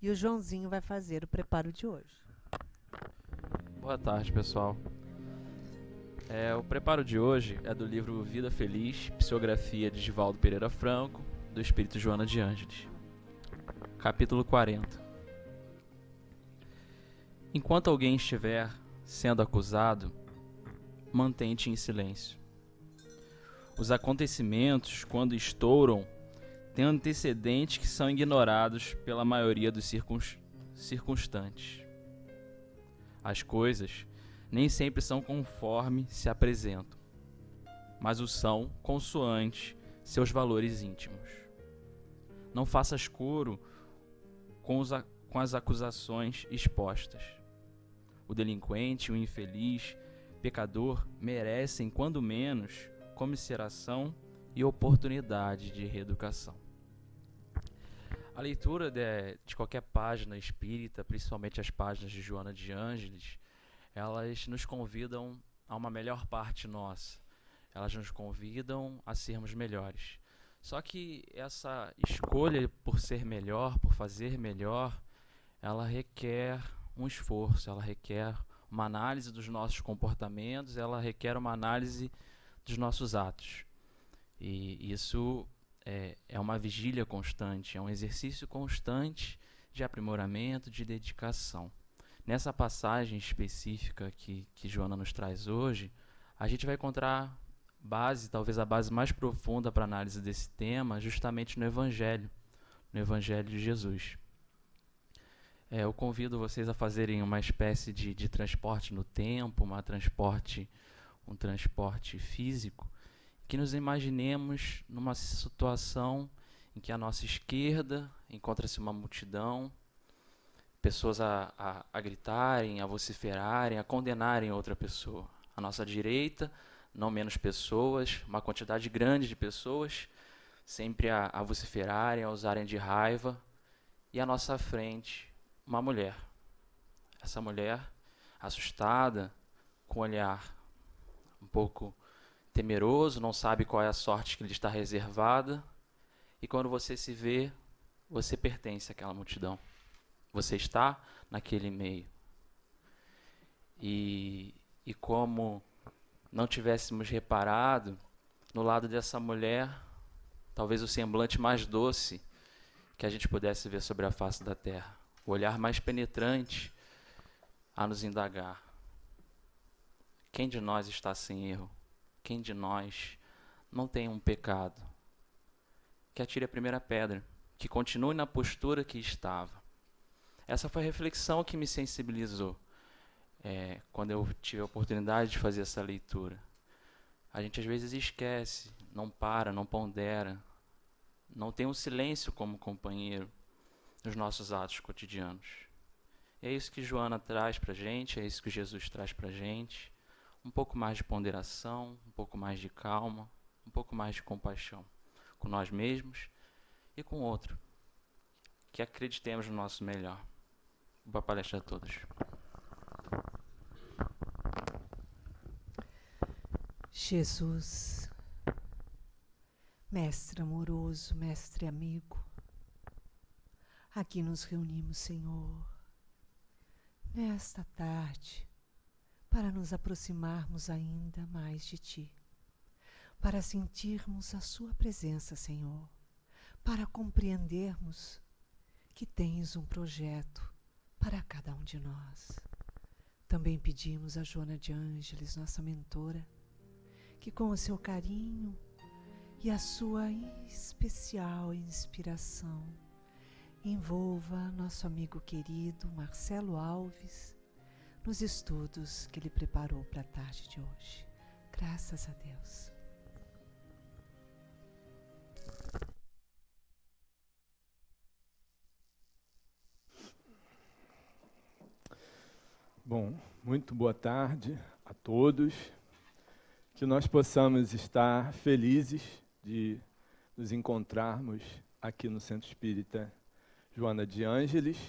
E o Joãozinho vai fazer o preparo de hoje. Boa tarde, pessoal. O preparo de hoje é do livro Vida Feliz, psicografia de Divaldo Pereira Franco, do Espírito Joana de Ângeles. Capítulo 40. Enquanto alguém estiver sendo acusado, mantém-te em silêncio. Os acontecimentos, quando estouram, têm antecedentes que são ignorados pela maioria dos circunstantes. As coisas nem sempre são conforme se apresentam, mas o são consoante seus valores íntimos. Não faças coro com as acusações expostas. O delinquente, o infeliz, pecador merecem, quando menos, comiseração e oportunidade de reeducação. A leitura de qualquer página espírita, principalmente as páginas de Joana de Ângeles, elas nos convidam a uma melhor parte nossa. Elas nos convidam a sermos melhores. Só que essa escolha por ser melhor, por fazer melhor, ela requer um esforço, ela requer uma análise dos nossos comportamentos, ela requer uma análise dos nossos atos. E isso é uma vigília constante, é um exercício constante de aprimoramento, de dedicação. Nessa passagem específica que Joana nos traz hoje, a gente vai encontrar talvez a base mais profunda para a análise desse tema, justamente no Evangelho de Jesus. Eu convido vocês a fazerem uma espécie de transporte no tempo, um transporte físico, que nos imaginemos numa situação em que à nossa esquerda encontra-se uma multidão, pessoas a gritarem, a vociferarem, a condenarem outra pessoa. À nossa direita, não menos pessoas, uma quantidade grande de pessoas, sempre a vociferarem, a usarem de raiva. E à nossa frente, uma mulher. Essa mulher, assustada, com um olhar um pouco temeroso, não sabe qual é a sorte que lhe está reservada. E quando você se vê, você pertence àquela multidão. Você está naquele meio. E como não tivéssemos reparado, no lado dessa mulher, talvez o semblante mais doce que a gente pudesse ver sobre a face da terra. O olhar mais penetrante a nos indagar. Quem de nós está sem erro? Quem de nós não tem um pecado? Que atire a primeira pedra, que continue na postura que estava. Essa foi a reflexão que me sensibilizou quando eu tive a oportunidade de fazer essa leitura. A gente às vezes esquece, não para, não pondera, não tem um silêncio como companheiro nos nossos atos cotidianos. E é isso que Joana traz para a gente, é isso que Jesus traz para a gente. Um pouco mais de ponderação, um pouco mais de calma, um pouco mais de compaixão com nós mesmos e com o outro. Que acreditemos no nosso melhor. Boa palestra a todos. Jesus, Mestre amoroso, Mestre amigo, aqui nos reunimos, Senhor, nesta tarde, para nos aproximarmos ainda mais de Ti, para sentirmos a Sua presença, Senhor, para compreendermos que tens um projeto para cada um de nós. Também pedimos a Joana de Ângeles, nossa mentora, que com o seu carinho e a sua especial inspiração envolva nosso amigo querido Marcelo Alves nos estudos que ele preparou para a tarde de hoje. Graças a Deus. Bom, muito boa tarde a todos. Que nós possamos estar felizes de nos encontrarmos aqui no Centro Espírita Joana de Ângeles,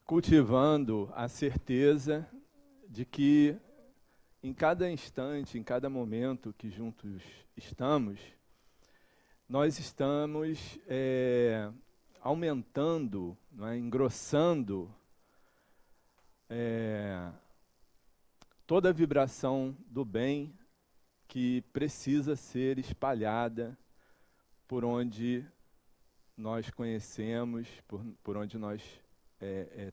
cultivando a certeza de que em cada instante, em cada momento que juntos estamos, nós estamos aumentando, não é, engrossando toda a vibração do bem que precisa ser espalhada por onde nós conhecemos, por onde nós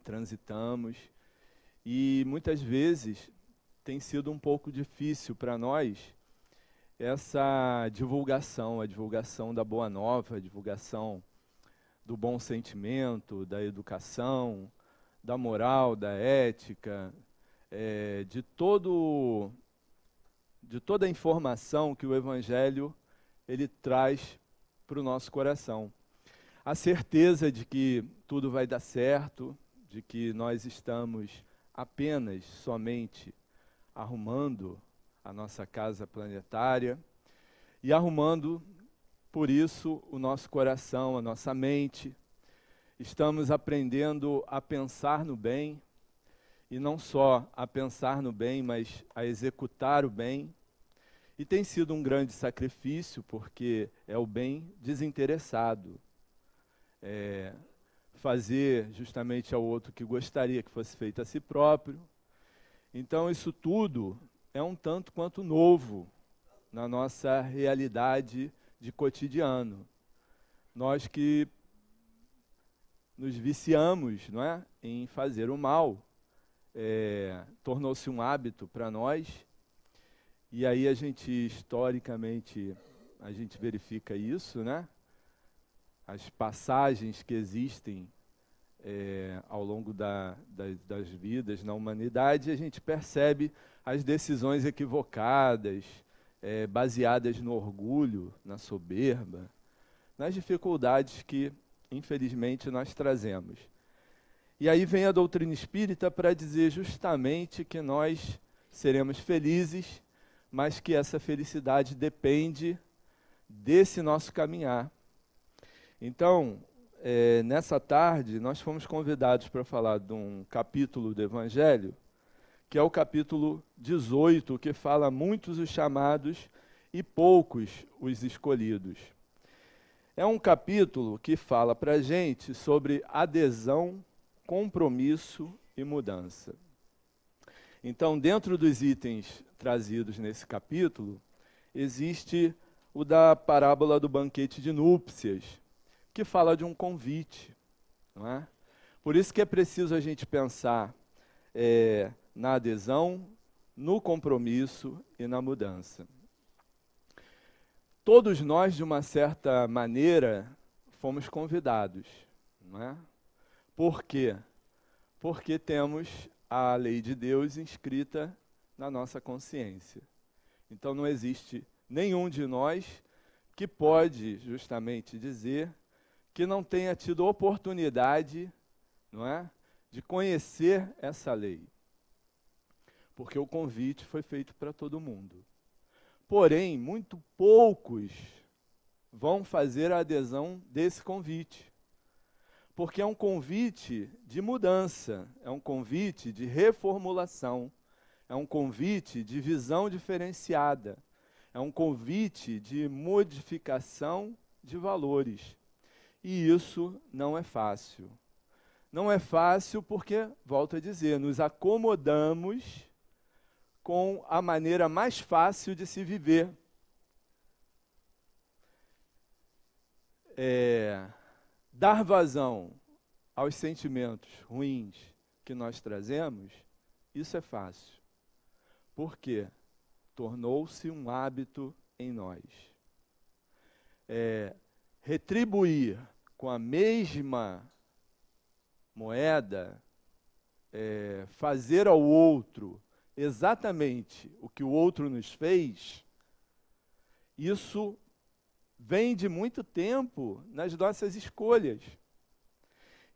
transitamos. E muitas vezes tem sido um pouco difícil para nós essa divulgação, a divulgação da boa nova, a divulgação do bom sentimento, da educação, da moral, da ética, de toda a informação que o Evangelho ele traz para o nosso coração. A certeza de que tudo vai dar certo, de que nós estamos apenas, somente, arrumando a nossa casa planetária e arrumando, por isso, o nosso coração, a nossa mente. Estamos aprendendo a pensar no bem, e não só a pensar no bem, mas a executar o bem. E tem sido um grande sacrifício, porque é o bem desinteressado. Fazer justamente ao outro que gostaria que fosse feito a si próprio. Então isso tudo é um tanto quanto novo na nossa realidade de cotidiano. Nós que nos viciamos, não é, em fazer o mal, tornou-se um hábito para nós, e aí a gente, historicamente, a gente verifica isso, né? As passagens que existem ao longo das vidas na humanidade, a gente percebe as decisões equivocadas, baseadas no orgulho, na soberba, nas dificuldades que, infelizmente, nós trazemos. E aí vem a doutrina espírita para dizer justamente que nós seremos felizes, mas que essa felicidade depende desse nosso caminhar. Então, nessa tarde, nós fomos convidados para falar de um capítulo do Evangelho, que é o capítulo 18, que fala muitos os chamados e poucos os escolhidos. É um capítulo que fala para a gente sobre adesão, compromisso e mudança. Então, dentro dos itens trazidos nesse capítulo, existe o da parábola do banquete de núpcias, que fala de um convite, não é? Por isso que é preciso a gente pensar na adesão, no compromisso e na mudança. Todos nós, de uma certa maneira, fomos convidados, não é? Por quê? Porque temos a lei de Deus inscrita na nossa consciência. Então não existe nenhum de nós que pode justamente dizer que não tenha tido oportunidade, não é, de conhecer essa lei. Porque o convite foi feito para todo mundo. Porém, muito poucos vão fazer a adesão desse convite. Porque é um convite de mudança, é um convite de reformulação, é um convite de visão diferenciada, é um convite de modificação de valores. E isso não é fácil. Não é fácil porque, volto a dizer, nos acomodamos com a maneira mais fácil de se viver. Dar vazão aos sentimentos ruins que nós trazemos, isso é fácil. Por quê? Tornou-se um hábito em nós. Retribuir com a mesma moeda, fazer ao outro exatamente o que o outro nos fez, isso vem de muito tempo nas nossas escolhas.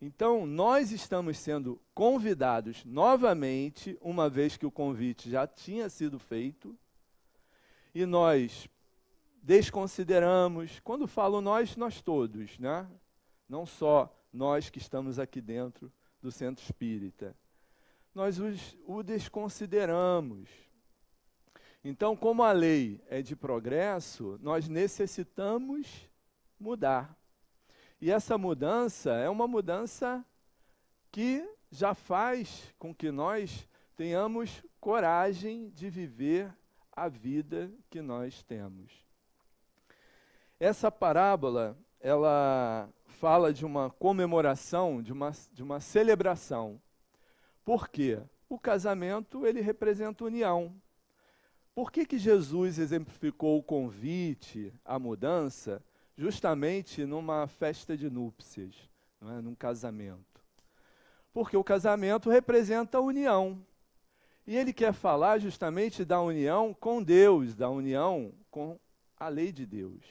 Então, nós estamos sendo convidados novamente, uma vez que o convite já tinha sido feito, e nós desconsideramos, quando falo nós todos, né? Não só nós que estamos aqui dentro do Centro Espírita. Nós o desconsideramos. Então, como a lei é de progresso, nós necessitamos mudar. E essa mudança é uma mudança que já faz com que nós tenhamos coragem de viver a vida que nós temos. Essa parábola, ela fala de uma comemoração, de uma celebração. Por quê? O casamento, ele representa união. Por que Jesus exemplificou o convite à mudança justamente numa festa de núpcias, não é? Num casamento? Porque o casamento representa a união. E ele quer falar justamente da união com Deus, da união com a lei de Deus.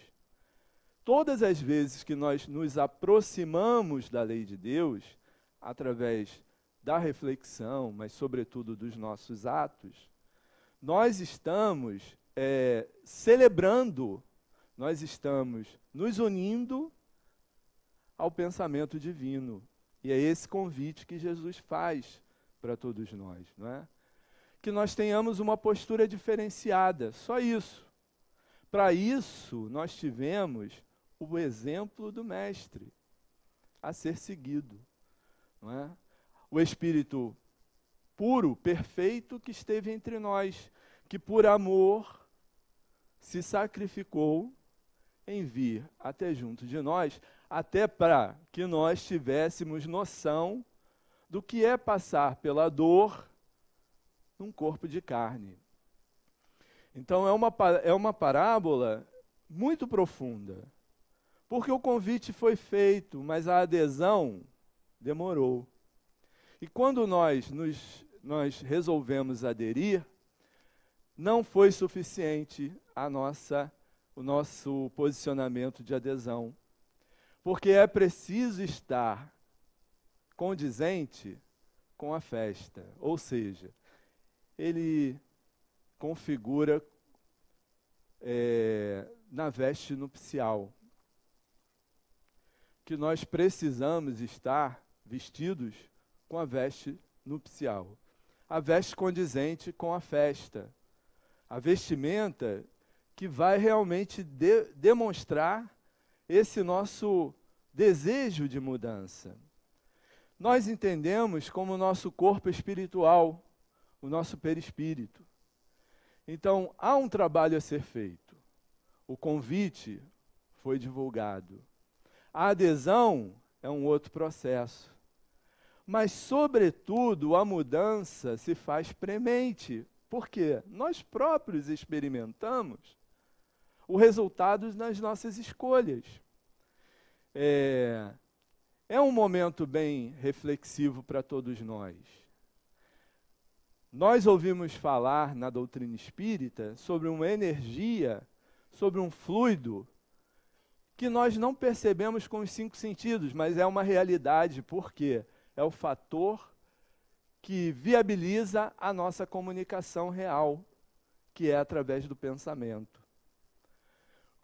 Todas as vezes que nós nos aproximamos da lei de Deus, através da reflexão, mas sobretudo dos nossos atos, nós estamos celebrando, nós estamos nos unindo ao pensamento divino. E é esse convite que Jesus faz para todos nós, não é? Que nós tenhamos uma postura diferenciada, só isso. Para isso, nós tivemos o exemplo do Mestre a ser seguido, não é? O Espírito puro, perfeito, que esteve entre nós, que por amor se sacrificou em vir até junto de nós, até para que nós tivéssemos noção do que é passar pela dor num corpo de carne. Então é uma parábola muito profunda, porque o convite foi feito, mas a adesão demorou. E quando nós resolvemos aderir, não foi suficiente o nosso posicionamento de adesão, porque é preciso estar condizente com a festa, ou seja, ele configura na veste nupcial, que nós precisamos estar vestidos com a veste nupcial, a veste condizente com a festa, a vestimenta que vai realmente demonstrar esse nosso desejo de mudança. Nós entendemos como o nosso corpo espiritual, o nosso perispírito. Então, há um trabalho a ser feito. O convite foi divulgado. A adesão é um outro processo. Mas, sobretudo, a mudança se faz premente, porque nós próprios experimentamos o resultado nas nossas escolhas. É um momento bem reflexivo para todos nós. Nós ouvimos falar na doutrina espírita sobre uma energia, sobre um fluido, que nós não percebemos com os 5 sentidos, mas é uma realidade. Por quê? É o fator que viabiliza a nossa comunicação real, que é através do pensamento.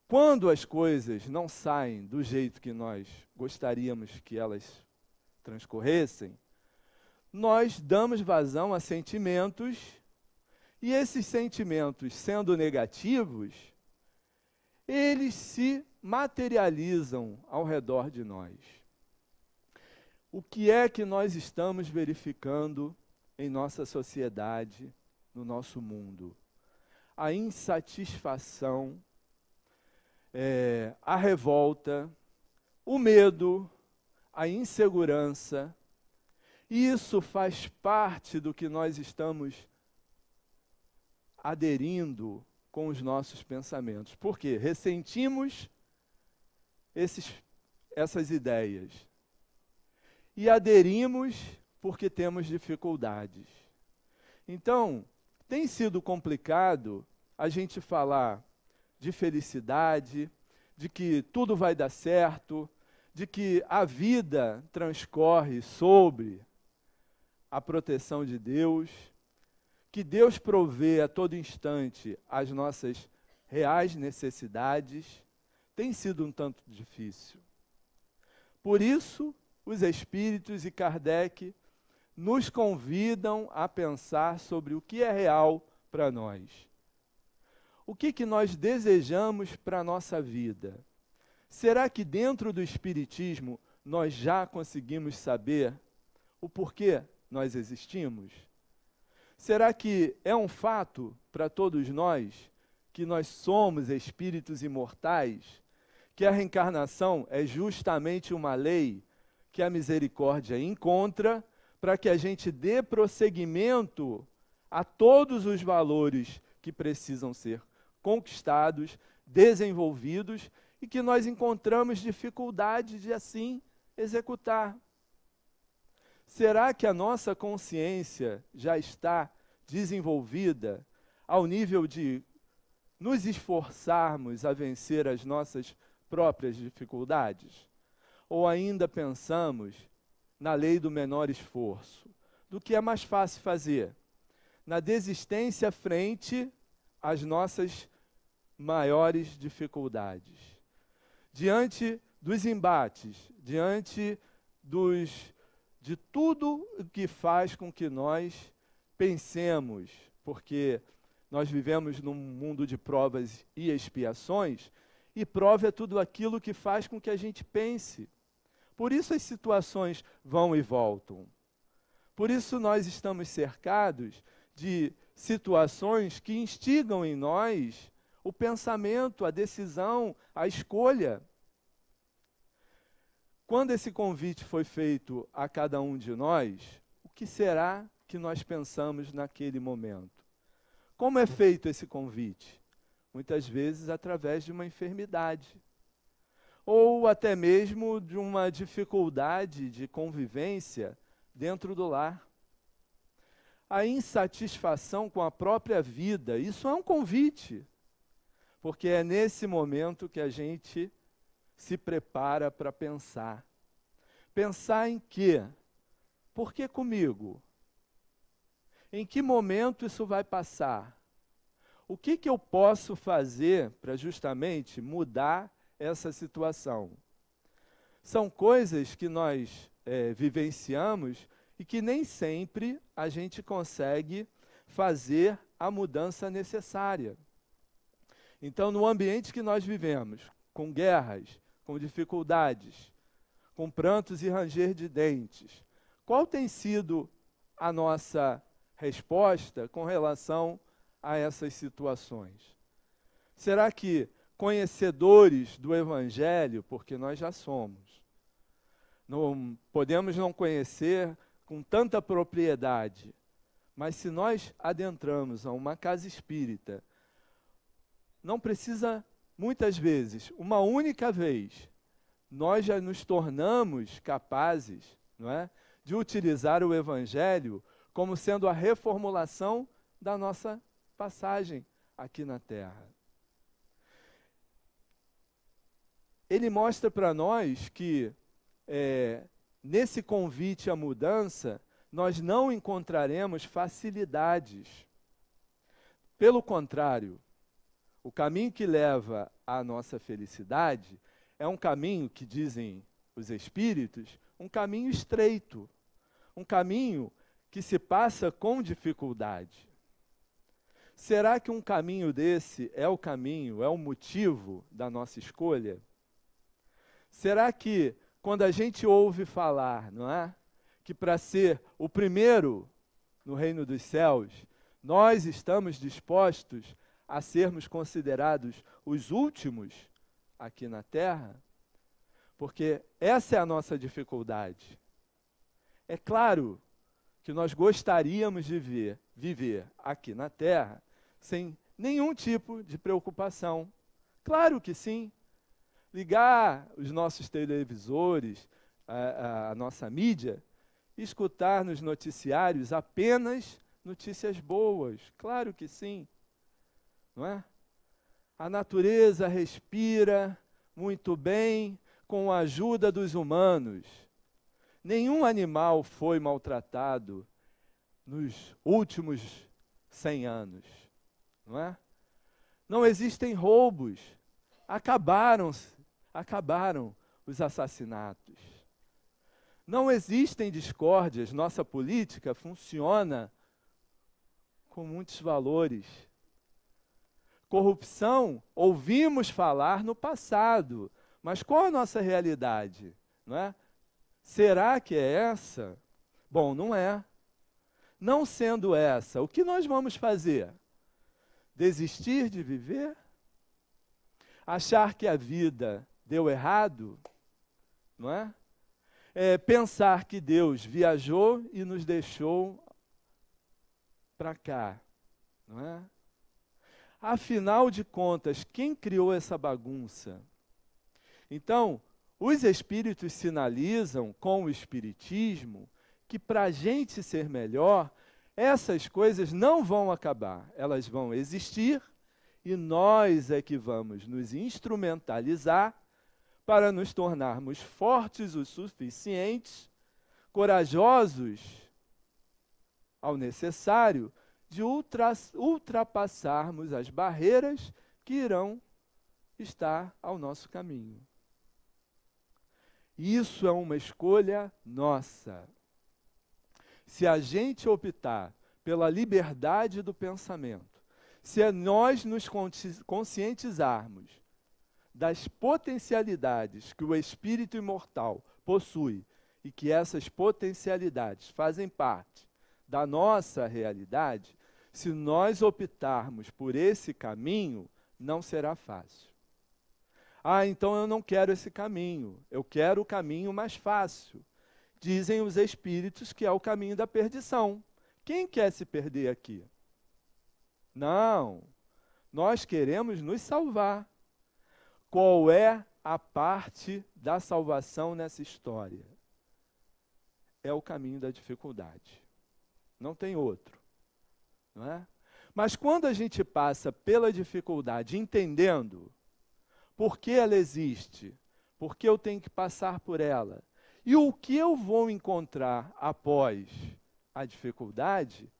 Quando as coisas não saem do jeito que nós gostaríamos que elas transcorressem, nós damos vazão a sentimentos, e esses sentimentos, sendo negativos, eles se materializam ao redor de nós. O que é que nós estamos verificando em nossa sociedade, no nosso mundo? A insatisfação, a revolta, o medo, a insegurança. Isso faz parte do que nós estamos aderindo com os nossos pensamentos. Por quê? Ressentimos essas ideias. E aderimos porque temos dificuldades. Então, tem sido complicado a gente falar de felicidade, de que tudo vai dar certo, de que a vida transcorre sobre a proteção de Deus, que Deus provê a todo instante as nossas reais necessidades. Tem sido um tanto difícil. Por isso, os Espíritos e Kardec nos convidam a pensar sobre o que é real para nós. O que nós desejamos para a nossa vida? Será que dentro do Espiritismo nós já conseguimos saber o porquê nós existimos? Será que é um fato para todos nós que nós somos espíritos imortais, que a reencarnação é justamente uma lei que a misericórdia encontra para que a gente dê prosseguimento a todos os valores que precisam ser conquistados, desenvolvidos e que nós encontramos dificuldade de assim executar? Será que a nossa consciência já está desenvolvida ao nível de nos esforçarmos a vencer as nossas próprias dificuldades? Ou ainda pensamos na lei do menor esforço, do que é mais fácil fazer, na desistência frente às nossas maiores dificuldades? Diante dos embates, diante de tudo o que faz com que nós pensemos, porque nós vivemos num mundo de provas e expiações, e prova é tudo aquilo que faz com que a gente pense. Por isso as situações vão e voltam. Por isso nós estamos cercados de situações que instigam em nós o pensamento, a decisão, a escolha. Quando esse convite foi feito a cada um de nós, o que será que nós pensamos naquele momento? Como é feito esse convite? Muitas vezes através de uma enfermidade, ou até mesmo de uma dificuldade de convivência dentro do lar. A insatisfação com a própria vida, isso é um convite, porque é nesse momento que a gente se prepara para pensar. Pensar em quê? Por que comigo? Em que momento isso vai passar? O que eu posso fazer para justamente mudar essa situação? São coisas que nós vivenciamos e que nem sempre a gente consegue fazer a mudança necessária. Então, no ambiente que nós vivemos, com guerras, com dificuldades, com prantos e ranger de dentes, qual tem sido a nossa resposta com relação a essas situações? Será que, conhecedores do Evangelho, porque nós já somos, não podemos não conhecer com tanta propriedade, mas se nós adentramos a uma casa espírita, não precisa, muitas vezes, uma única vez, nós já nos tornamos capazes, não é, de utilizar o Evangelho como sendo a reformulação da nossa passagem aqui na Terra. Ele mostra para nós que, nesse convite à mudança, nós não encontraremos facilidades. Pelo contrário, o caminho que leva à nossa felicidade é um caminho que, dizem os espíritos, um caminho estreito, um caminho que se passa com dificuldade. Será que um caminho desse é o caminho, é o motivo da nossa escolha? Será que, quando a gente ouve falar, não é, que para ser o primeiro no reino dos céus, nós estamos dispostos a sermos considerados os últimos aqui na Terra? Porque essa é a nossa dificuldade. É claro que nós gostaríamos de viver aqui na Terra sem nenhum tipo de preocupação. Claro que sim. Ligar os nossos televisores, a nossa mídia, e escutar nos noticiários apenas notícias boas. Claro que sim. Não é? A natureza respira muito bem com a ajuda dos humanos. Nenhum animal foi maltratado nos últimos 100 anos. Não é? Não existem roubos. Acabaram os assassinatos. Não existem discórdias. Nossa política funciona com muitos valores. Corrupção, ouvimos falar no passado, Mas qual a nossa realidade? Não é? Será que é essa? Bom, não é. Não sendo essa, o que nós vamos fazer? Desistir de viver? Achar que a vida deu errado? Não é? Pensar que Deus viajou e nos deixou para cá, não é? Afinal de contas, quem criou essa bagunça? Então, os espíritos sinalizam com o espiritismo que para a gente ser melhor, essas coisas não vão acabar, elas vão existir e nós é que vamos nos instrumentalizar para nos tornarmos fortes o suficientes, corajosos ao necessário, de ultrapassarmos as barreiras que irão estar ao nosso caminho. Isso é uma escolha nossa. Se a gente optar pela liberdade do pensamento, se nós nos conscientizarmos das potencialidades que o espírito imortal possui e que essas potencialidades fazem parte da nossa realidade, se nós optarmos por esse caminho, não será fácil. Ah, então eu não quero esse caminho, eu quero o caminho mais fácil. Dizem os espíritos que é o caminho da perdição. Quem quer se perder aqui? Não, nós queremos nos salvar. Qual é a parte da salvação nessa história? É o caminho da dificuldade. Não tem outro. Não é? Mas quando a gente passa pela dificuldade, entendendo por que ela existe, por que eu tenho que passar por ela, e o que eu vou encontrar após a dificuldade,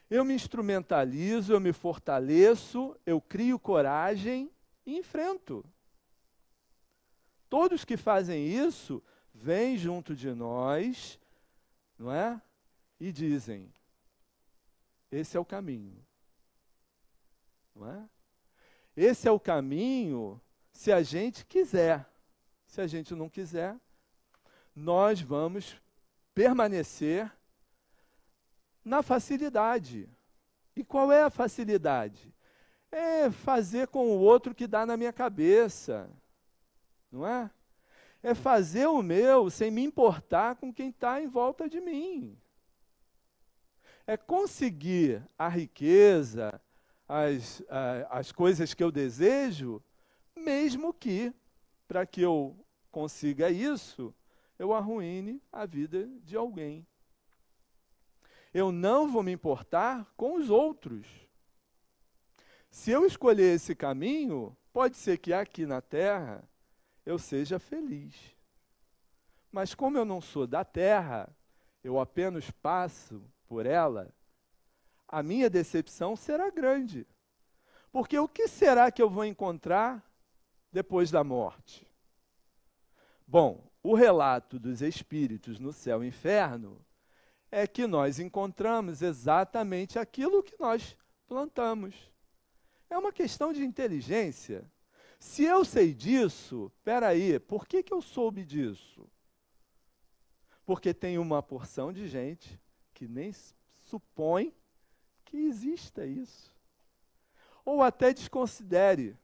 eu me instrumentalizo, eu me fortaleço, eu crio coragem e enfrento. Todos que fazem isso, vêm junto de nós, não é? E dizem, esse é o caminho. Não é? Esse é o caminho se a gente quiser. Se a gente não quiser, nós vamos permanecer na facilidade. E qual é a facilidade? É fazer com o outro que dá na minha cabeça. Não é? É fazer o meu sem me importar com quem está em volta de mim. É conseguir a riqueza, as coisas que eu desejo, mesmo que, para que eu consiga isso, eu arruine a vida de alguém. Eu não vou me importar com os outros. Se eu escolher esse caminho, pode ser que aqui na Terra eu seja feliz. Mas como eu não sou da Terra, eu apenas passo por ela, a minha decepção será grande. Porque o que será que eu vou encontrar depois da morte? Bom, o relato dos espíritos no céu e inferno é que nós encontramos exatamente aquilo que nós plantamos. É uma questão de inteligência. Se eu sei disso, peraí, por que eu soube disso? Porque tem uma porção de gente que nem supõe que exista isso. Ou até desconsidere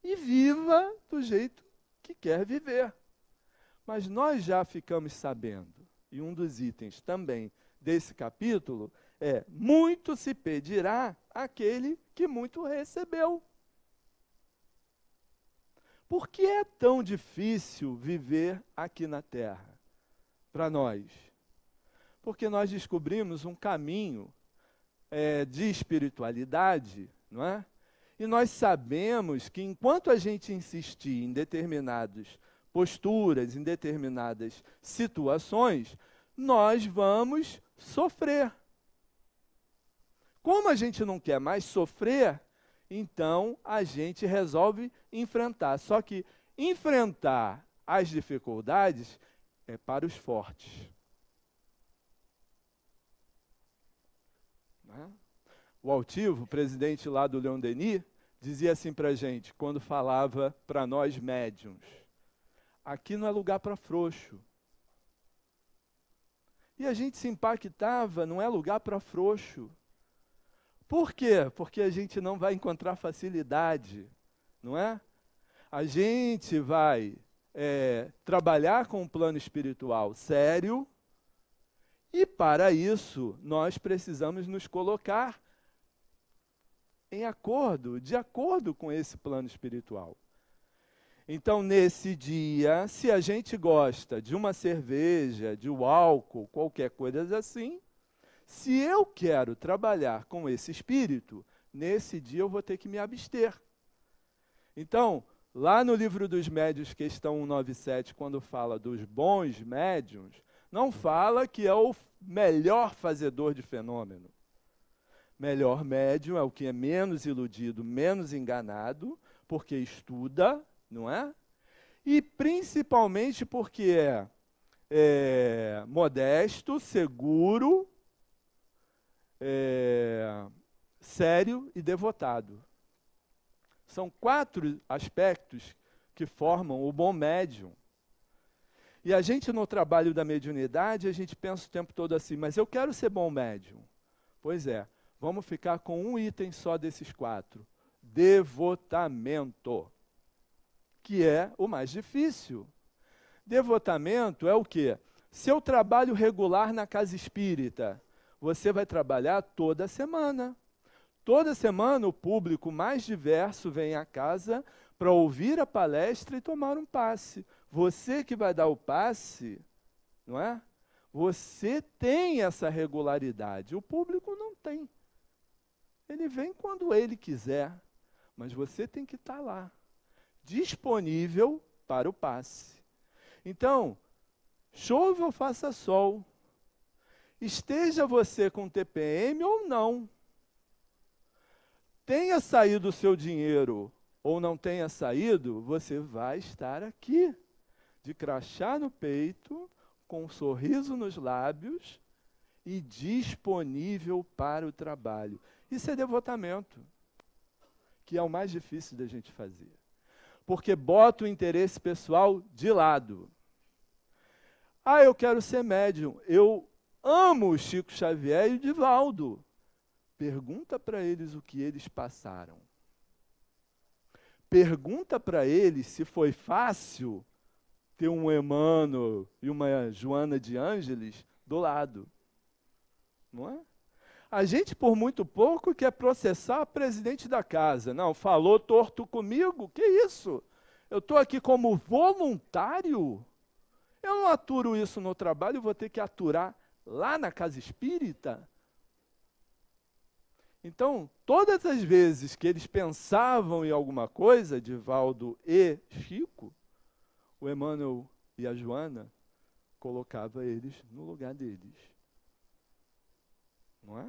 e viva do jeito que quer viver. Mas nós já ficamos sabendo, e um dos itens também desse capítulo é: muito se pedirá àquele que muito recebeu. Por que é tão difícil viver aqui na Terra para nós? Porque nós descobrimos um caminho de espiritualidade, não é? E nós sabemos que enquanto a gente insistir em determinadas posturas, em determinadas situações, nós vamos sofrer. Como a gente não quer mais sofrer, então a gente resolve enfrentar. Só que enfrentar as dificuldades é para os fortes. Não é? O Altivo, presidente lá do Leon Denis, dizia assim para a gente, quando falava para nós médiuns: aqui não é lugar para frouxo. E a gente se impactava, não é lugar para frouxo. Por quê? Porque a gente não vai encontrar facilidade, não é? A gente vai trabalhar com um plano espiritual sério, e para isso nós precisamos nos colocar de acordo com esse plano espiritual. Então, nesse dia, se a gente gosta de uma cerveja, de um álcool, qualquer coisa assim, se eu quero trabalhar com esse espírito, nesse dia eu vou ter que me abster. Então, lá no livro dos médiuns, questão 197, quando fala dos bons médiuns, não fala que é o melhor fazedor de fenômeno. Melhor médium é o que é menos iludido, menos enganado, porque estuda, não é? E principalmente porque é modesto, seguro, sério e devotado. São 4 aspectos que formam o bom médium. E a gente, no trabalho da mediunidade, a gente pensa o tempo todo assim, mas eu quero ser bom médium. Pois é, vamos ficar com um item só desses 4. Devotamento, que é o mais difícil. Devotamento é o quê? Seu trabalho regular na casa espírita, você vai trabalhar toda semana. Toda semana o público mais diverso vem à casa para ouvir a palestra e tomar um passe. Você que vai dar o passe, não é? Você tem essa regularidade, o público não tem. Ele vem quando ele quiser, mas você tem que estar lá, disponível para o passe. Então, chova ou faça sol, esteja você com TPM ou não, tenha saído o seu dinheiro ou não tenha saído, você vai estar aqui, de crachá no peito, com um sorriso nos lábios e disponível para o trabalho. Isso é devotamento, que é o mais difícil da gente fazer. Porque bota o interesse pessoal de lado. Ah, eu quero ser médium. Eu amo o Chico Xavier e o Divaldo. Pergunta para eles o que eles passaram. Pergunta para eles se foi fácil ter um Emmanuel e uma Joana de Ângeles do lado. Não é? A gente, por muito pouco, quer processar a presidente da casa. Não, falou torto comigo? Que isso? Eu estou aqui como voluntário? Eu não aturo isso no trabalho, vou ter que aturar lá na casa espírita? Então, todas as vezes que eles pensavam em alguma coisa, Divaldo e Chico, o Emmanuel e a Joana colocava eles no lugar deles. Não é?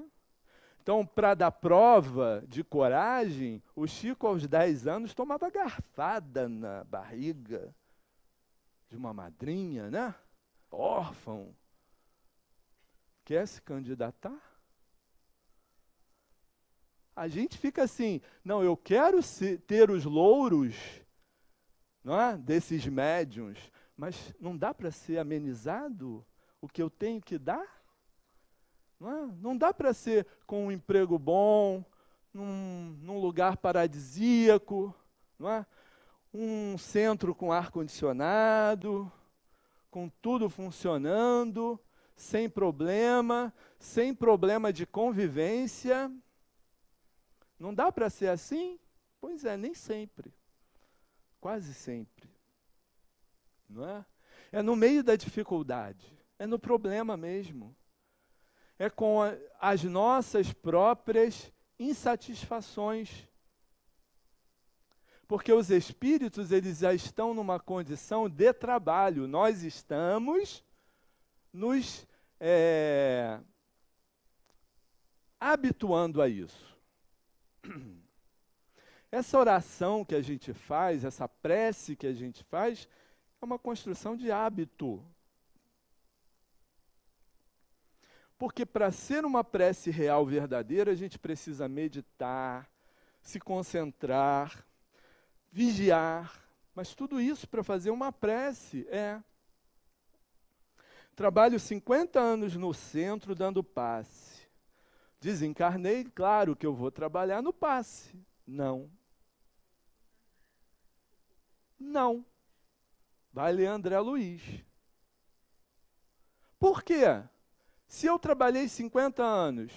Então, para dar prova de coragem, o Chico, aos 10 anos, tomava garfada na barriga de uma madrinha, né? Órfão. Quer se candidatar? A gente fica assim, não, eu quero ter os louros, não é, desses médiuns, mas não dá para ser amenizado o que eu tenho que dar? Não é? Não dá para ser com um emprego bom, num lugar paradisíaco, não é? Um centro com ar-condicionado, com tudo funcionando, sem problema de convivência. Não dá para ser assim? Pois é, nem sempre. Quase sempre. Não é? É no meio da dificuldade, é no problema mesmo. É com as nossas próprias insatisfações. Porque os espíritos, eles já estão numa condição de trabalho. Nós estamos nos habituando a isso. Essa oração que a gente faz, essa prece que a gente faz, é uma construção de hábito. Porque para ser uma prece real, verdadeira, a gente precisa meditar, se concentrar, vigiar, Mas tudo isso para fazer uma prece, Trabalho 50 anos no centro dando passe. Desencarnei, claro que eu vou trabalhar no passe. Não. Não. Vai ler André Luiz. Por quê? Se eu trabalhei 50 anos,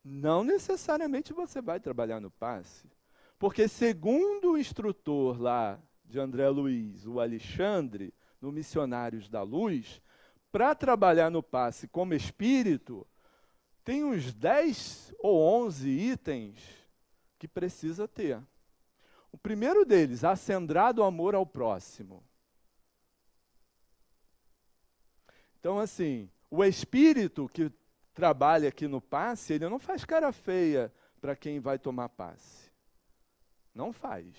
não necessariamente você vai trabalhar no passe. Porque segundo o instrutor lá de André Luiz, o Alexandre, no Missionários da Luz, para trabalhar no passe como espírito, tem uns 10 ou 11 itens que precisa ter. O primeiro deles, acendrado amor ao próximo. Então, assim, o espírito que trabalha aqui no passe, ele não faz cara feia para quem vai tomar passe. Não faz.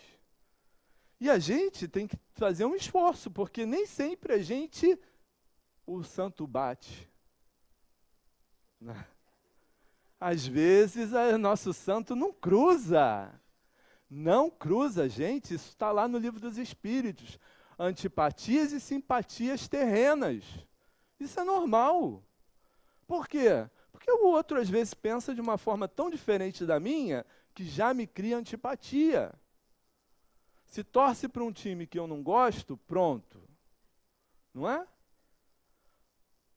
E a gente tem que fazer um esforço, porque nem sempre o santo bate. Às vezes, nosso santo não cruza. Não cruza, gente. Isso está lá no Livro dos Espíritos. Antipatias e simpatias terrenas. Isso é normal. Por quê? Porque o outro, às vezes, pensa de uma forma tão diferente da minha que já me cria antipatia. Se torce para um time que eu não gosto, pronto. Não é?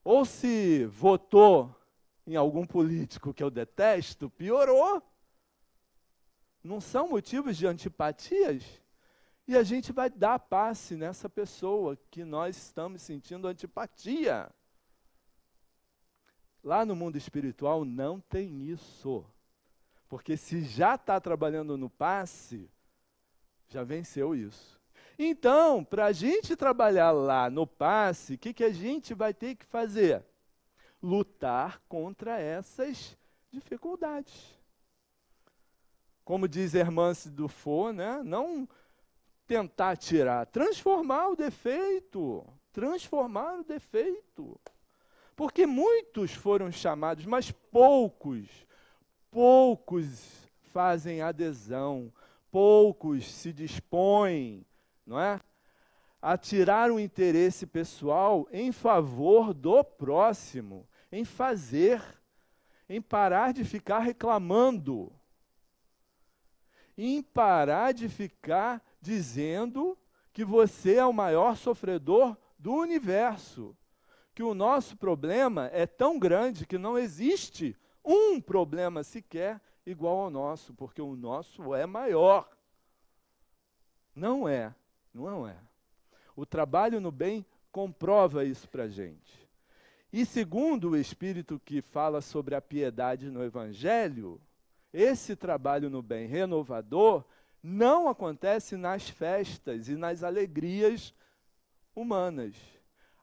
Ou se votou em algum político que eu detesto, piorou. Não são motivos de antipatias? E a gente vai dar passe nessa pessoa que nós estamos sentindo antipatia. Lá no mundo espiritual não tem isso. Porque se já está trabalhando no passe, já venceu isso. Então, para a gente trabalhar lá no passe, o que a gente vai ter que fazer? Lutar contra essas dificuldades. Como diz Hermance Dufour, né? Não tentar tirar, transformar o defeito. Transformar o defeito. Porque muitos foram chamados, mas poucos fazem adesão, poucos se dispõem, não é? A tirar o interesse pessoal em favor do próximo, em fazer, em parar de ficar reclamando, em parar de ficar dizendo que você é o maior sofredor do universo, que o nosso problema é tão grande que não existe um problema sequer igual ao nosso, porque o nosso é maior. Não é. O trabalho no bem comprova isso para a gente. E segundo o Espírito que fala sobre a piedade no Evangelho, esse trabalho no bem renovador não acontece nas festas e nas alegrias humanas.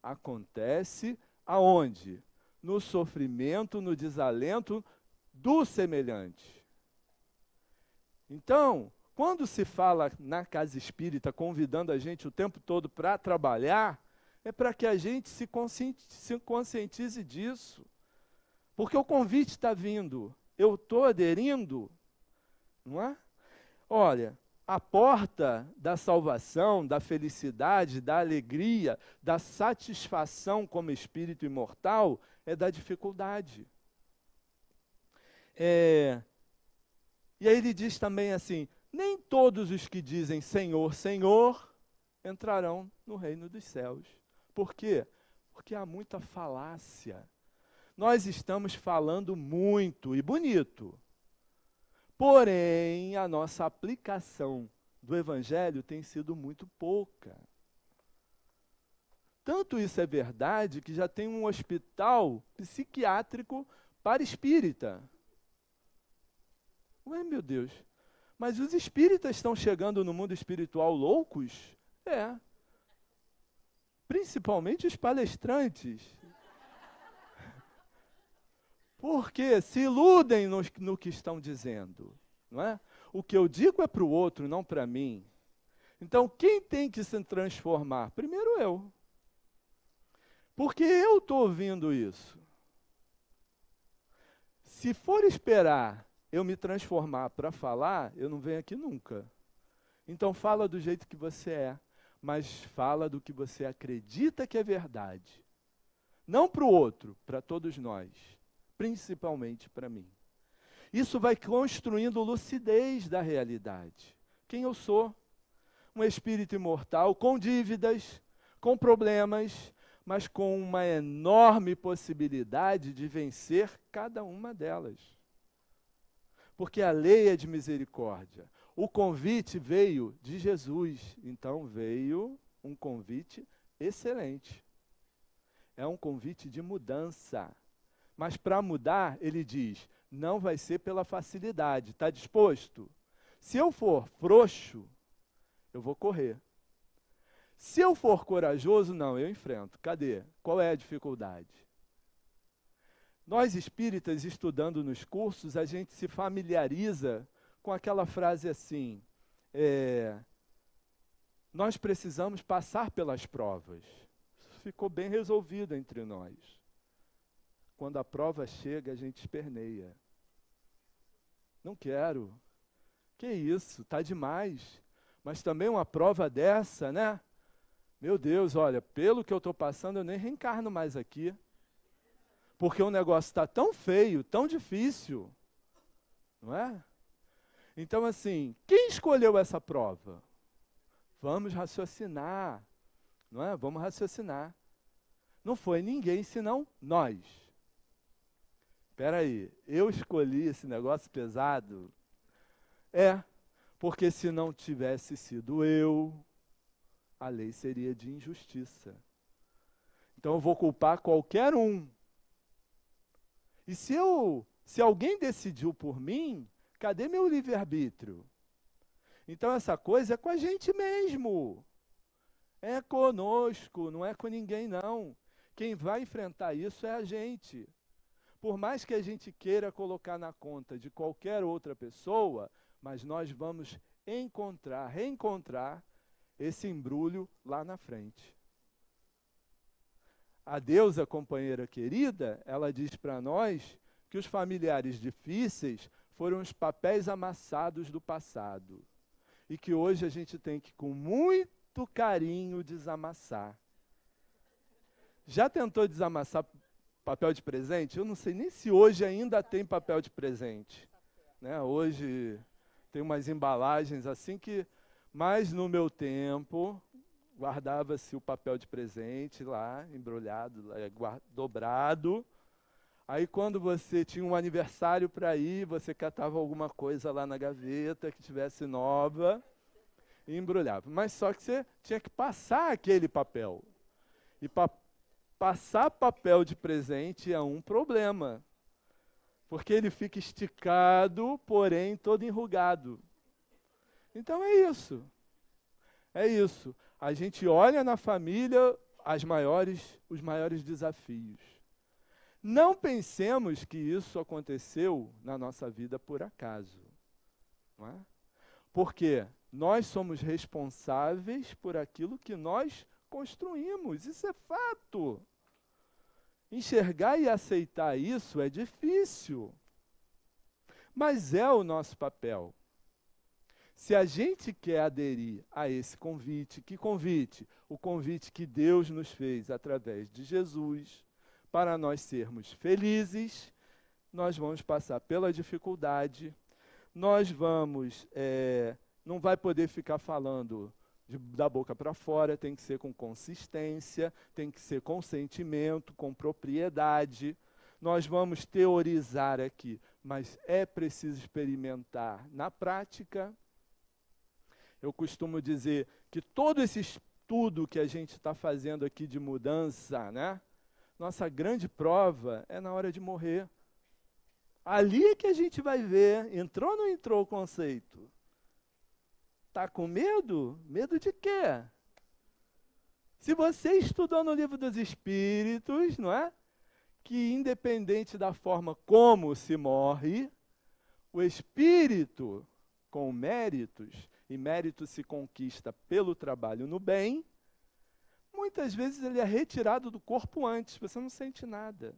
Acontece aonde? No sofrimento, no desalento do semelhante. Então, quando se fala na casa espírita, convidando a gente o tempo todo para trabalhar, é para que a gente se conscientize disso. Porque o convite está vindo, eu estou aderindo, não é? Olha, a porta da salvação, da felicidade, da alegria, da satisfação como espírito imortal é da dificuldade. E aí ele diz também assim, nem todos os que dizem Senhor, Senhor, entrarão no reino dos céus. Por quê? Porque há muita falácia. Nós estamos falando muito e bonito. Porém, a nossa aplicação do Evangelho tem sido muito pouca. Tanto isso é verdade que já tem um hospital psiquiátrico para espírita. Ué, meu Deus, mas os espíritas estão chegando no mundo espiritual loucos? É. Principalmente os palestrantes. Porque se iludem no que estão dizendo, não é? O que eu digo é para o outro, não para mim. Então, quem tem que se transformar? Primeiro eu. Porque eu estou ouvindo isso. Se for esperar eu me transformar para falar, eu não venho aqui nunca. Então, fala do jeito que você é. mas fala do que você acredita que é verdade. Não para o outro, para todos nós, principalmente para mim. Isso vai construindo lucidez da realidade. Quem eu sou? Um espírito imortal, com dívidas, com problemas, mas com uma enorme possibilidade de vencer cada uma delas. Porque a lei é de misericórdia. O convite veio de Jesus, então veio um convite excelente. É um convite de mudança. Mas para mudar, ele diz, não vai ser pela facilidade. Está disposto? Se eu for frouxo, eu vou correr. Se eu for corajoso, não, eu enfrento. Cadê? Qual é a dificuldade? Nós espíritas, estudando nos cursos, a gente se familiariza com aquela frase assim, nós precisamos passar pelas provas. Isso ficou bem resolvido entre nós. Quando a prova chega, a gente esperneia. Não quero. Que isso, está demais. Mas também uma prova dessa, né? Meu Deus, olha, pelo que eu estou passando, eu nem reencarno mais aqui. Porque o negócio está tão feio, tão difícil. Não é? Então, assim, quem escolheu essa prova? Vamos raciocinar. Não é? Vamos raciocinar. Não foi ninguém, senão nós. Espera aí, eu escolhi esse negócio pesado? Porque se não tivesse sido eu, a lei seria de injustiça. Então eu vou culpar qualquer um. E se alguém decidiu por mim, cadê meu livre-arbítrio? Então essa coisa é com a gente mesmo. É conosco, não é com ninguém não. Quem vai enfrentar isso é a gente. Por mais que a gente queira colocar na conta de qualquer outra pessoa, mas nós vamos reencontrar esse embrulho lá na frente. A deusa companheira querida, ela diz para nós que os familiares difíceis foram os papéis amassados do passado e que hoje a gente tem que, com muito carinho, desamassar. Já tentou desamassar papel de presente? Eu não sei nem se hoje ainda tem papel de presente. Né? Hoje tem umas embalagens assim que... Mas no meu tempo, guardava-se o papel de presente lá, embrulhado, dobrado. Aí quando você tinha um aniversário para ir, você catava alguma coisa lá na gaveta que tivesse nova e embrulhava. Mas só que você tinha que passar aquele papel. E passar papel de presente é um problema. Porque ele fica esticado, porém todo enrugado. Então é isso. É isso. A gente olha na família os maiores desafios. Não pensemos que isso aconteceu na nossa vida por acaso. Não é? Porque nós somos responsáveis por aquilo que nós construímos. Isso é fato. Enxergar e aceitar isso é difícil. Mas é o nosso papel. Se a gente quer aderir a esse convite, que convite? O convite que Deus nos fez através de Jesus, para nós sermos felizes, nós vamos passar pela dificuldade, nós vamos, não vai poder ficar falando da boca para fora, tem que ser com consistência, tem que ser com sentimento, com propriedade. Nós vamos teorizar aqui, mas é preciso experimentar na prática. Eu costumo dizer que todo esse estudo que a gente está fazendo aqui de mudança, né? Nossa grande prova é na hora de morrer. Ali é que a gente vai ver, entrou ou não entrou o conceito? Está com medo? Medo de quê? Se você estudou no Livro dos Espíritos, não é? Que independente da forma como se morre, o espírito com méritos, e mérito se conquista pelo trabalho no bem, muitas vezes ele é retirado do corpo antes, você não sente nada.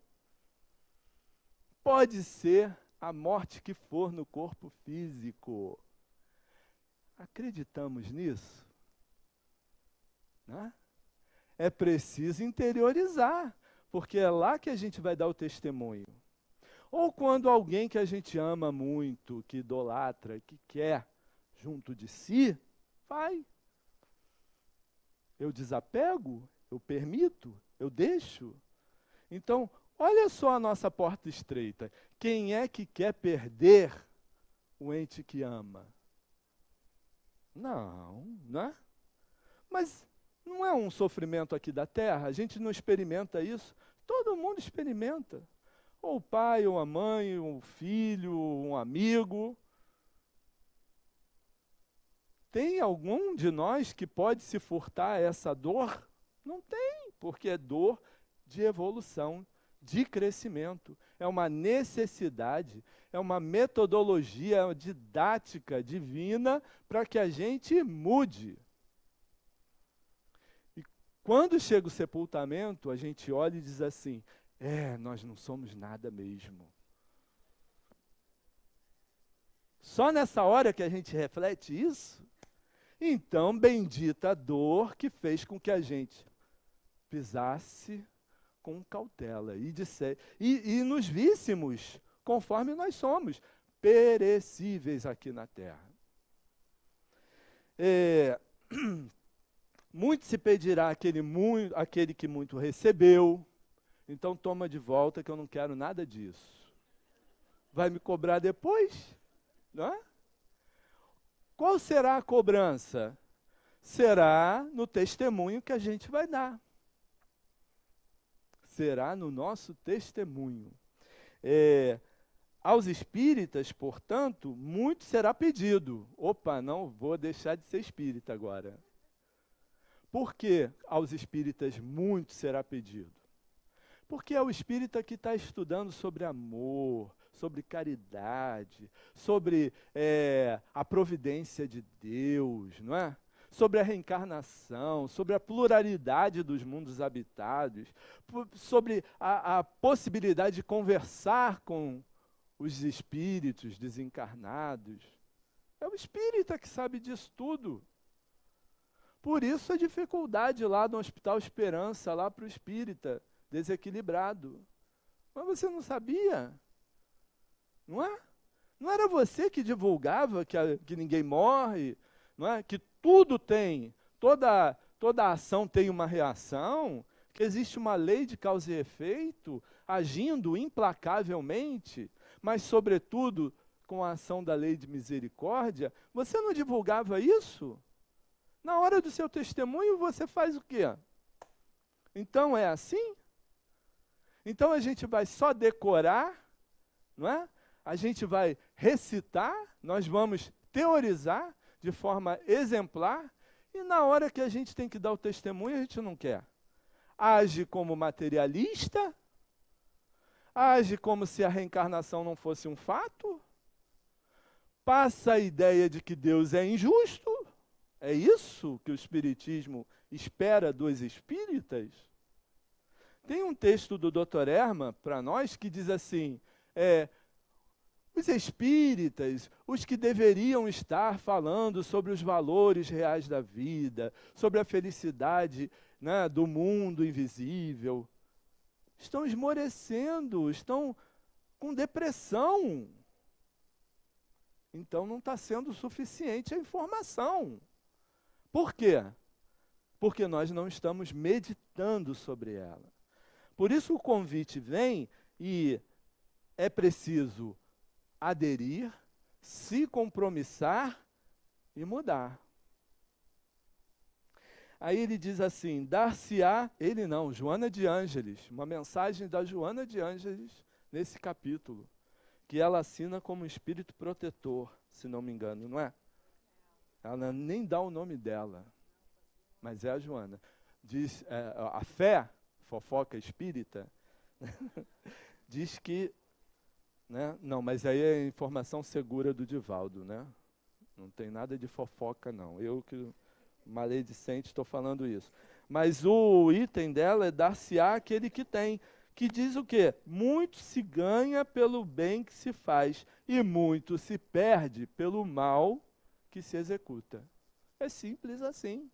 Pode ser a morte que for no corpo físico. Acreditamos nisso? né? É preciso interiorizar, porque é lá que a gente vai dar o testemunho. Ou quando alguém que a gente ama muito, que idolatra, que quer junto de si, vai. Eu desapego, eu permito, eu deixo. Então, olha só a nossa porta estreita. Quem é que quer perder o ente que ama? Não, né? Mas não é um sofrimento aqui da terra? A gente não experimenta isso? Todo mundo experimenta. Ou o pai, ou a mãe, ou o filho, um amigo. Tem algum de nós que pode se furtar a essa dor? Não tem, porque é dor de evolução, de crescimento. É uma necessidade, é uma metodologia didática divina para que a gente mude. E quando chega o sepultamento, a gente olha e diz assim, nós não somos nada mesmo. Só nessa hora que a gente reflete isso, então bendita a dor que fez com que a gente pisasse com cautela e nos víssemos conforme nós somos, perecíveis aqui na terra. Muito se pedirá aquele que muito recebeu, então toma de volta que eu não quero nada disso. Vai me cobrar depois? Não é? Qual será a cobrança? Será no testemunho que a gente vai dar. Será no nosso testemunho. Aos espíritas, portanto, muito será pedido. Opa, não vou deixar de ser espírita agora. Por que aos espíritas muito será pedido? Porque é o espírita que está estudando sobre amor, sobre caridade, sobre a providência de Deus, não é? Sobre a reencarnação, sobre a pluralidade dos mundos habitados, sobre a possibilidade de conversar com os espíritos desencarnados. É o espírita que sabe disso tudo. Por isso a dificuldade lá no Hospital Esperança, lá para o espírita desequilibrado. Mas você não sabia? Não é? Não era você que divulgava que ninguém morre, não é? Que tudo tem, toda ação tem uma reação, que existe uma lei de causa e efeito, agindo implacavelmente, mas, sobretudo, com a ação da lei de misericórdia. Você não divulgava isso? Na hora do seu testemunho, você faz o quê? Então, é assim? Então, a gente vai só decorar, não é? A gente vai recitar, nós vamos teorizar de forma exemplar, e na hora que a gente tem que dar o testemunho, a gente não quer. Age como materialista, age como se a reencarnação não fosse um fato, passa a ideia de que Deus é injusto. É isso que o Espiritismo espera dos espíritas? Tem um texto do Dr. Erma para nós que diz assim, os espíritas, os que deveriam estar falando sobre os valores reais da vida, sobre a felicidade, né, do mundo invisível, estão esmorecendo, estão com depressão. Então não está sendo suficiente a informação. Por quê? Porque nós não estamos meditando sobre ela. Por isso o convite vem e é preciso aderir, se compromissar e mudar. Aí ele diz assim, dar-se-á, ele não, Joana de Ângeles, uma mensagem da Joana de Ângeles nesse capítulo, que ela assina como espírito protetor, se não me engano, não é? Ela nem dá o nome dela, mas é a Joana. Diz, a fé, fofoca espírita, diz que, né? Não, mas aí é informação segura do Divaldo, né? Não tem nada de fofoca, não. Eu que, maledicente, estou falando isso. Mas o item dela é dar-se-á aquele que tem, que diz o quê? Muito se ganha pelo bem que se faz e muito se perde pelo mal que se executa. É simples assim.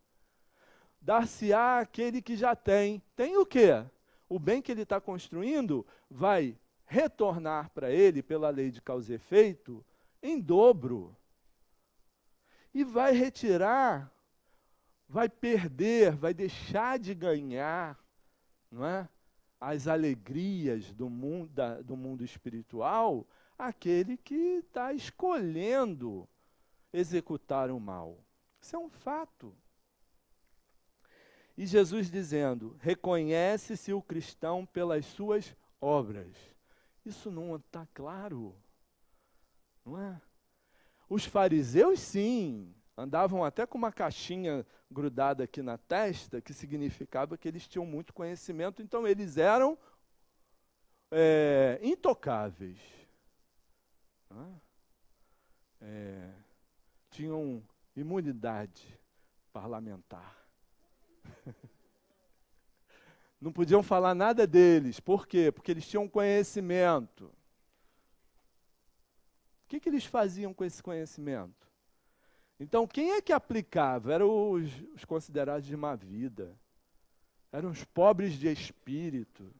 dar-se-á àquele que já tem. Tem o quê? O bem que ele está construindo vai retornar para ele, pela lei de causa e efeito, em dobro. E vai retirar, vai perder, vai deixar de ganhar, não é? As alegrias do mundo espiritual, aquele que está escolhendo executar o mal. Isso é um fato. E Jesus dizendo, reconhece-se o cristão pelas suas obras. Isso não está claro, não é? Os fariseus, sim, andavam até com uma caixinha grudada aqui na testa, que significava que eles tinham muito conhecimento, então eles eram intocáveis. Tinham imunidade parlamentar. Não podiam falar nada deles. Por quê? Porque eles tinham conhecimento. O que eles faziam com esse conhecimento? Então, quem é que aplicava? Eram os considerados de má vida. Eram os pobres de espírito.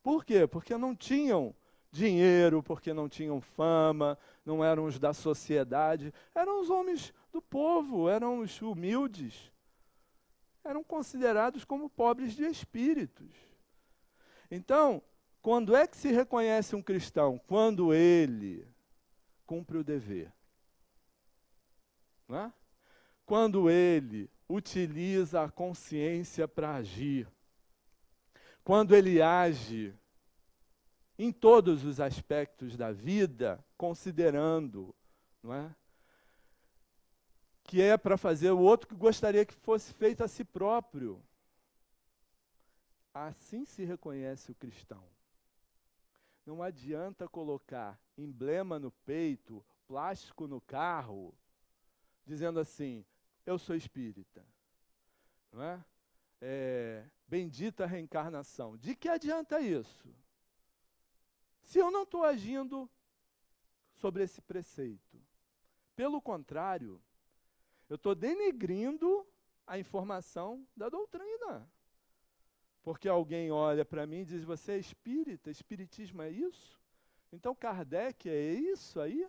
Por quê? Porque não tinham dinheiro, porque não tinham fama, não eram os da sociedade, eram os homens do povo, eram os humildes. Eram considerados como pobres de espíritos. Então, quando é que se reconhece um cristão? Quando ele cumpre o dever. Não é? Quando ele utiliza a consciência para agir. Quando ele age em todos os aspectos da vida, considerando, não é? Que é para fazer o outro que gostaria que fosse feito a si próprio. Assim se reconhece o cristão. Não adianta colocar emblema no peito, plástico no carro, dizendo assim, eu sou espírita. Não é? Bendita reencarnação. De que adianta isso? Se eu não estou agindo sobre esse preceito. Pelo contrário, eu estou denegrindo a informação da doutrina. Porque alguém olha para mim e diz, você é espírita? Espiritismo é isso? Então Kardec é isso aí?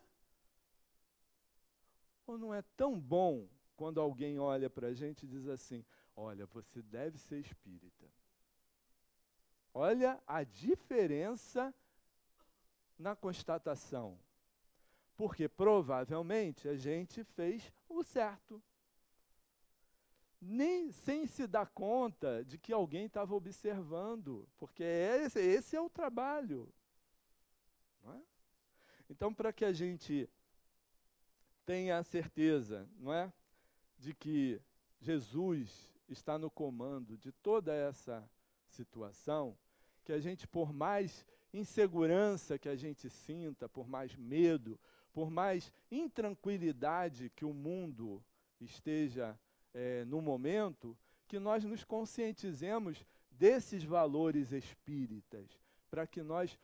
Ou não é tão bom quando alguém olha para a gente e diz assim, olha, você deve ser espírita. Olha a diferença na constatação. Porque provavelmente a gente fez o certo. Nem sem se dar conta de que alguém estava observando, porque esse é o trabalho. Não é? Então, para que a gente tenha a certeza, não é, de que Jesus está no comando de toda essa situação, que a gente, por mais insegurança que a gente sinta, por mais medo, por mais intranquilidade que o mundo esteja no momento, que nós nos conscientizemos desses valores espíritas, para que nós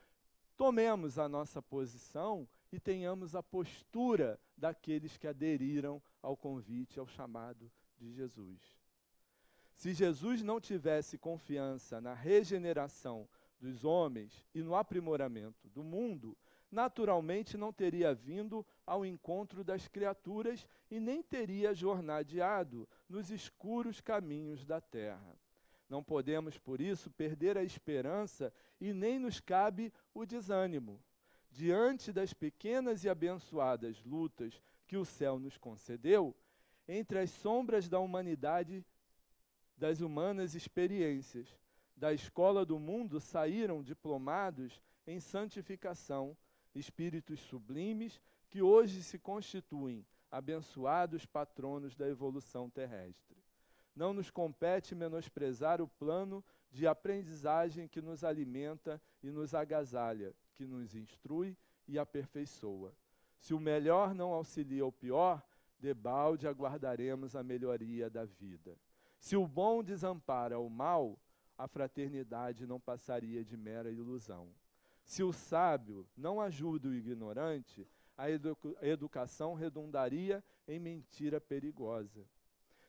tomemos a nossa posição e tenhamos a postura daqueles que aderiram ao convite, ao chamado de Jesus. Se Jesus não tivesse confiança na regeneração dos homens e no aprimoramento do mundo, naturalmente não teria vindo ao encontro das criaturas e nem teria jornadeado nos escuros caminhos da terra. Não podemos, por isso, perder a esperança e nem nos cabe o desânimo. Diante das pequenas e abençoadas lutas que o céu nos concedeu, entre as sombras da humanidade, das humanas experiências, da escola do mundo saíram diplomados em santificação, espíritos sublimes que hoje se constituem abençoados patronos da evolução terrestre. Não nos compete menosprezar o plano de aprendizagem que nos alimenta e nos agasalha, que nos instrui e aperfeiçoa. Se o melhor não auxilia o pior, debalde aguardaremos a melhoria da vida. Se o bom desampara o mal, a fraternidade não passaria de mera ilusão. Se o sábio não ajuda o ignorante, a educação redundaria em mentira perigosa.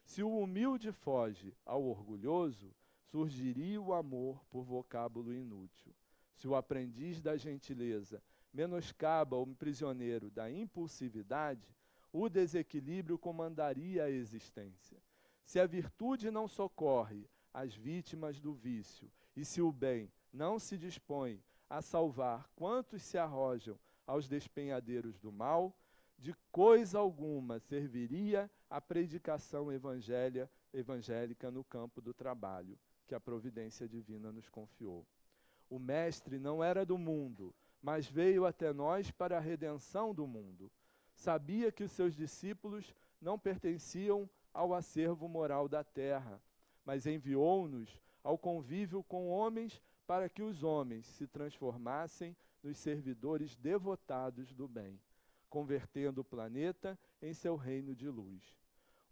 Se o humilde foge ao orgulhoso, surgiria o amor por vocábulo inútil. Se o aprendiz da gentileza menoscaba o prisioneiro da impulsividade, o desequilíbrio comandaria a existência. Se a virtude não socorre as vítimas do vício, e se o bem não se dispõe a salvar quantos se arrojam aos despenhadeiros do mal, de coisa alguma serviria a predicação evangélica no campo do trabalho, que a providência divina nos confiou. O Mestre não era do mundo, mas veio até nós para a redenção do mundo. Sabia que os seus discípulos não pertenciam ao acervo moral da terra, mas enviou-nos ao convívio com homens para que os homens se transformassem nos servidores devotados do bem, convertendo o planeta em seu reino de luz.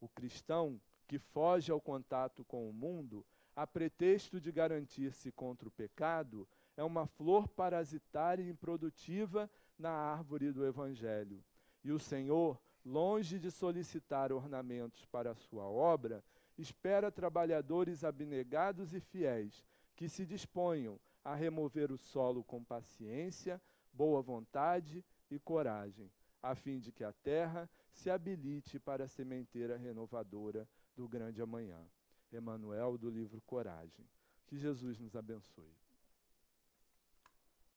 O cristão que foge ao contato com o mundo, a pretexto de garantir-se contra o pecado, é uma flor parasitária e improdutiva na árvore do Evangelho. E o Senhor, longe de solicitar ornamentos para a sua obra, espera trabalhadores abnegados e fiéis, que se disponham a remover o solo com paciência, boa vontade e coragem, a fim de que a terra se habilite para a sementeira renovadora do grande amanhã. Emmanuel, do livro Coragem. Que Jesus nos abençoe.